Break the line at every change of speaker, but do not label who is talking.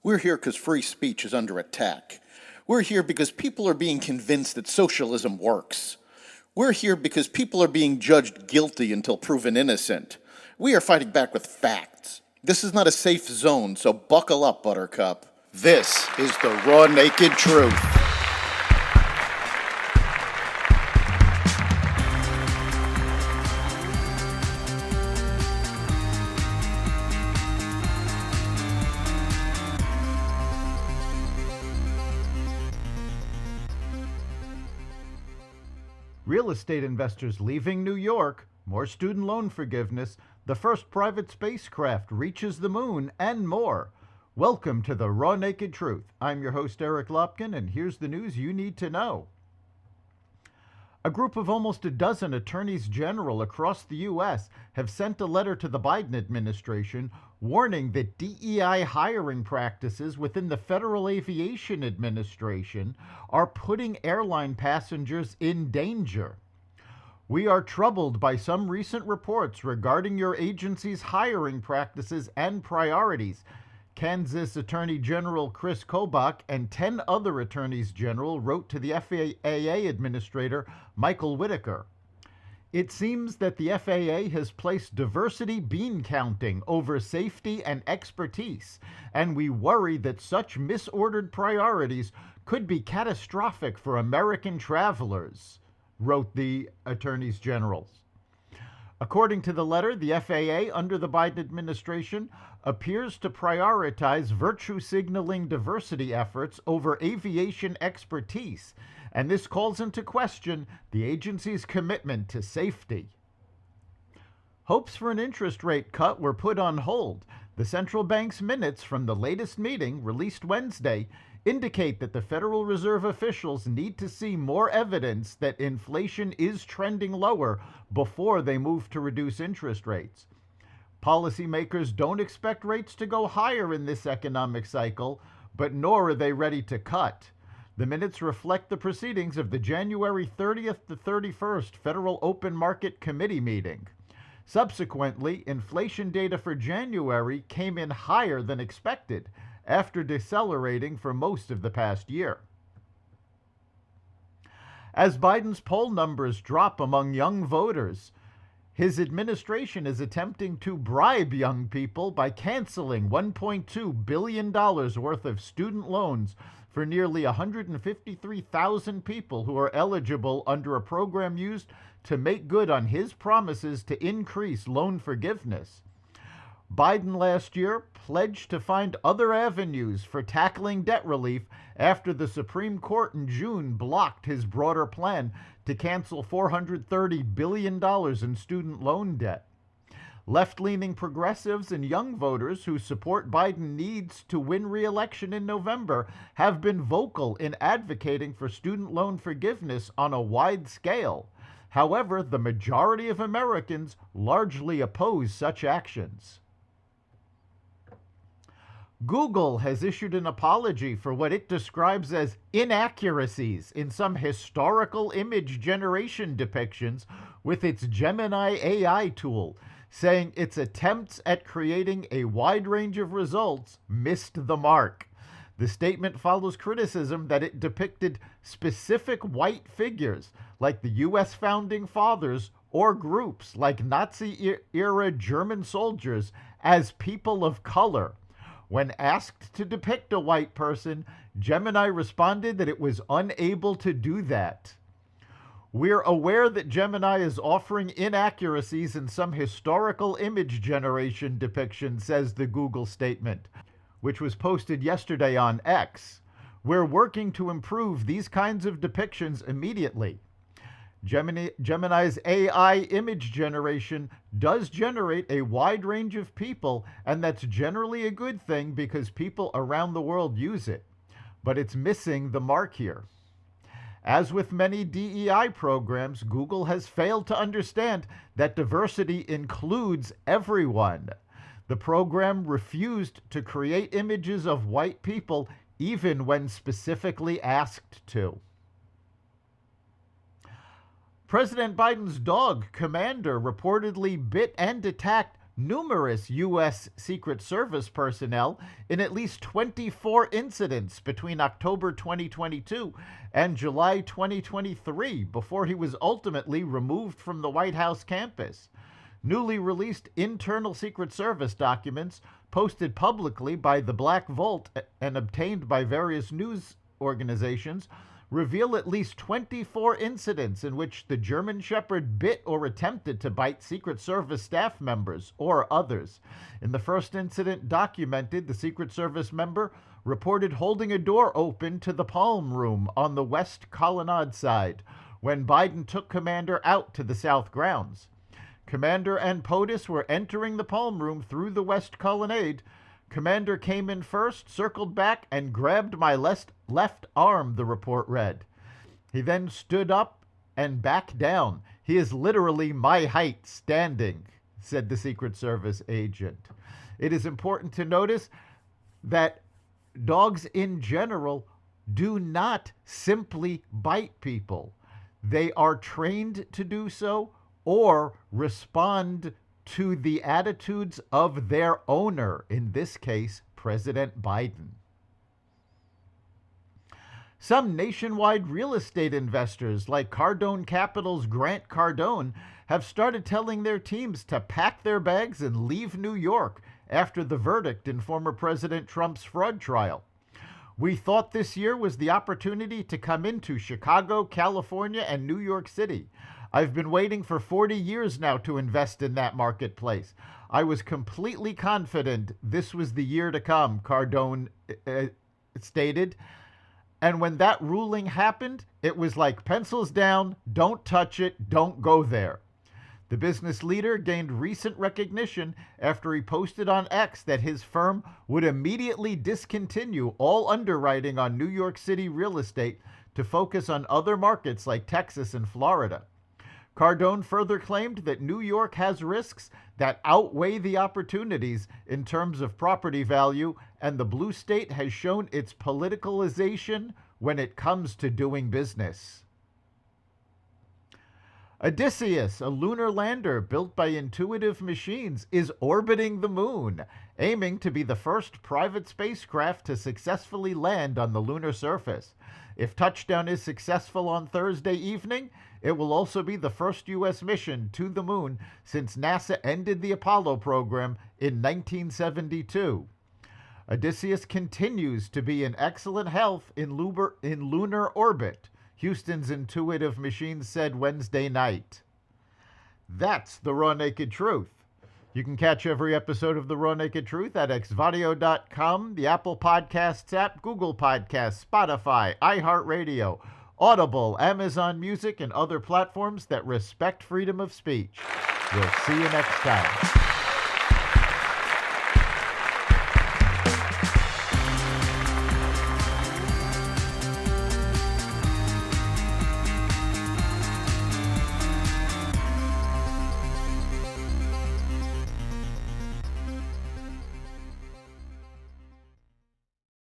We're here because free speech is under attack. We're here because people are being convinced that socialism works. We're here because people are being judged guilty until proven innocent. We are fighting back with facts. This is not a safe zone, so buckle up, Buttercup. This is the raw, naked truth.
Real estate investors leaving New York, more student loan forgiveness, the first private spacecraft reaches the moon, and more. Welcome to the Raw Naked Truth. I'm your host, Eric Lopkin, and here's the news you need to know. A group of almost a dozen attorneys general across the U.S. have sent a letter to the Biden administration warning that DEI hiring practices within the Federal Aviation Administration are putting airline passengers in danger. We are troubled by some recent reports regarding your agency's hiring practices and priorities. Kansas Attorney General Chris Kobach and 10 other attorneys general wrote to the FAA Administrator Michael Whitaker. It seems that the FAA has placed diversity bean counting over safety and expertise, and we worry that such misordered priorities could be catastrophic for American travelers, wrote the attorneys generals. According to the letter, the FAA under the Biden administration appears to prioritize virtue signaling diversity efforts over aviation expertise, and this calls into question the agency's commitment to safety. Hopes for an interest rate cut were put on hold. The central bank's minutes from the latest meeting, released Wednesday, indicate that the Federal Reserve officials need to see more evidence that inflation is trending lower before they move to reduce interest rates. Policymakers don't expect rates to go higher in this economic cycle, but nor are they ready to cut. The minutes reflect the proceedings of the January 30th to 31st Federal Open Market Committee meeting. Subsequently, inflation data for January came in higher than expected, after decelerating for most of the past year. As Biden's poll numbers drop among young voters, his administration is attempting to bribe young people by canceling $1.2 billion worth of student loans for nearly 153,000 people who are eligible under a program used to make good on his promises to increase loan forgiveness. Biden last year pledged to find other avenues for tackling debt relief after the Supreme Court in June blocked his broader plan to cancel $430 billion in student loan debt. Left-leaning progressives and young voters who support Biden needs to win re-election in November have been vocal in advocating for student loan forgiveness on a wide scale. However, the majority of Americans largely oppose such actions. Google has issued an apology for what it describes as inaccuracies in some historical image generation depictions with its Gemini AI tool, saying its attempts at creating a wide range of results missed the mark. The statement follows criticism that it depicted specific white figures like the U.S. founding fathers or groups like Nazi-era German soldiers as people of color. When asked to depict a white person, Gemini responded that it was unable to do that. We're aware that Gemini is offering inaccuracies in some historical image generation depictions, says the Google statement, which was posted yesterday on X. We're working to improve these kinds of depictions immediately. Gemini's AI image generation does generate a wide range of people, and that's generally a good thing because people around the world use it. But it's missing the mark here. As with many DEI programs, Google has failed to understand that diversity includes everyone. The program refused to create images of white people even when specifically asked to. President Biden's dog, Commander, reportedly bit and attacked numerous U.S. Secret Service personnel in at least 24 incidents between October 2022 and July 2023 before he was ultimately removed from the White House campus. Newly released internal Secret Service documents posted publicly by the Black Vault and obtained by various news organizations reveal at least 24 incidents in which the German Shepherd bit or attempted to bite Secret Service staff members or others. In the first incident documented, the Secret Service member reported holding a door open to the Palm Room on the West Colonnade side when Biden took Commander out to the South grounds. Commander and POTUS were entering the Palm Room through the West Colonnade. Commander came in first, circled back, and grabbed my left arm, the report read. He then stood up and back down. He is literally my height standing, said the Secret Service agent. It is important to notice that dogs in general do not simply bite people. They are trained to do so or respond to the attitudes of their owner, in this case, President Biden. Some nationwide real estate investors, like Cardone Capital's Grant Cardone, have started telling their teams to pack their bags and leave New York after the verdict in former President Trump's fraud trial. We thought this year was the opportunity to come into Chicago, California, and New York City. I've been waiting for 40 years now to invest in that marketplace. I was completely confident this was the year to come, Cardone stated. And when that ruling happened, it was like pencils down, don't touch it, don't go there. The business leader gained recent recognition after he posted on X that his firm would immediately discontinue all underwriting on New York City real estate to focus on other markets like Texas and Florida. Cardone further claimed that New York has risks that outweigh the opportunities in terms of property value, and the blue state has shown its politicalization when it comes to doing business. Odysseus, a lunar lander built by Intuitive Machines, is orbiting the moon, aiming to be the first private spacecraft to successfully land on the lunar surface. If touchdown is successful on Thursday evening, it will also be the first U.S. mission to the moon since NASA ended the Apollo program in 1972. Odysseus continues to be in excellent health in lunar orbit, Houston's Intuitive Machines said Wednesday night. That's the Raw Naked Truth. You can catch every episode of The Raw Naked Truth at xvadio.com, the Apple Podcasts app, Google Podcasts, Spotify, iHeartRadio, Audible, Amazon Music, and other platforms that respect freedom of speech. We'll see you next time.